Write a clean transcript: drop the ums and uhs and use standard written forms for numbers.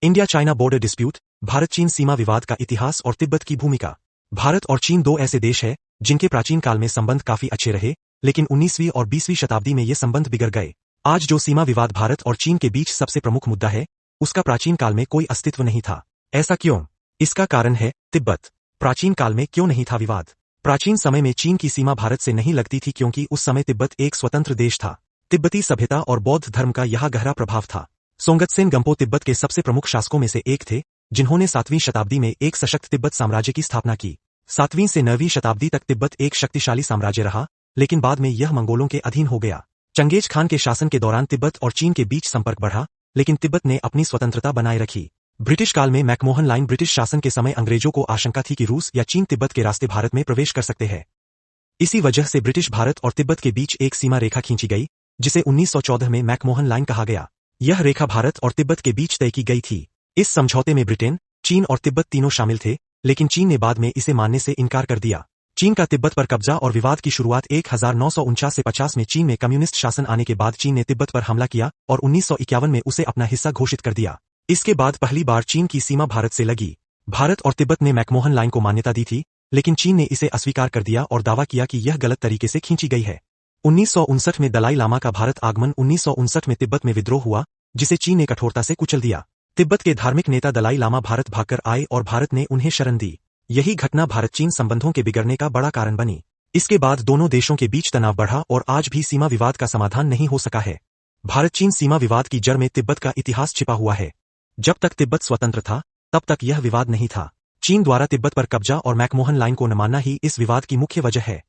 India China border dispute, Bharat चीन सीमा विवाद का इतिहास और तिब्बत की भूमिका। भारत और चीन दो ऐसे देश हैं जिनके प्राचीन काल में संबंध काफी अच्छे रहे, लेकिन 19वीं और 20वीं शताब्दी में ये संबंध बिगड़ गए। आज जो सीमा विवाद भारत और चीन के बीच सबसे प्रमुख मुद्दा है, उसका प्राचीन काल में कोई अस्तित्व नहीं था। ऐसा क्यों? इसका कारण है तिब्बत। प्राचीन काल में क्यों नहीं था विवाद? प्राचीन समय में चीन की सीमा भारत से नहीं लगती थी क्योंकि उस समय तिब्बत एक स्वतंत्र देश था। तिब्बती सभ्यता और बौद्ध धर्म का यहाँ गहरा प्रभाव था। सोंगतसेन गंपो तिब्बत के सबसे प्रमुख शासकों में से एक थे, जिन्होंने 7वीं शताब्दी में एक सशक्त तिब्बत साम्राज्य की स्थापना की। 7वीं से 9वीं शताब्दी तक तिब्बत एक शक्तिशाली साम्राज्य रहा, लेकिन बाद में यह मंगोलों के अधीन हो गया। चंगेज खान के शासन के दौरान तिब्बत और चीन के बीच संपर्क बढ़ा, लेकिन तिब्बत ने अपनी स्वतंत्रता बनाए रखी। ब्रिटिश काल में मैकमोहन लाइन ब्रिटिश शासन के समय अंग्रेजों को आशंका थी कि रूस या चीन तिब्बत के रास्ते भारत में प्रवेश कर सकते हैं। इसी वजह से ब्रिटिश भारत और तिब्बत के बीच एक सीमा रेखा खींची गई, जिसे 1914 में मैकमोहन लाइन कहा गया। यह रेखा भारत और तिब्बत के बीच तय की गई थी। इस समझौते में ब्रिटेन, चीन और तिब्बत तीनों शामिल थे, लेकिन चीन ने बाद में इसे मानने से इनकार कर दिया। चीन का तिब्बत पर कब्जा और विवाद की शुरुआत 1949 से 50 में चीन में कम्युनिस्ट शासन आने के बाद चीन ने तिब्बत पर हमला किया और 1951 में उसे अपना हिस्सा घोषित कर दिया। इसके बाद पहली बार चीन की सीमा भारत से लगी। भारत और तिब्बत ने मैकमोहन लाइन को मान्यता दी थी, लेकिन चीन ने इसे अस्वीकार कर दिया और दावा किया कि यह गलत तरीके से खींची गई है। 1959 में दलाई लामा का भारत आगमन। 1959 में तिब्बत में विद्रोह हुआ, जिसे चीन ने कठोरता से कुचल दिया। तिब्बत के धार्मिक नेता दलाई लामा भारत भागकर आए और भारत ने उन्हें शरण दी। यही घटना भारत चीन संबंधों के बिगड़ने का बड़ा कारण बनी। इसके बाद दोनों देशों के बीच तनाव बढ़ा और आज भी सीमा विवाद का समाधान नहीं हो सका है। भारत चीन सीमा विवाद की जड़ में तिब्बत का इतिहास छिपा हुआ है। जब तक तिब्बत स्वतंत्र था, तब तक यह विवाद नहीं था। चीन द्वारा तिब्बत पर कब्जा और मैकमोहन लाइन को न मानना ही इस विवाद की मुख्य वजह है।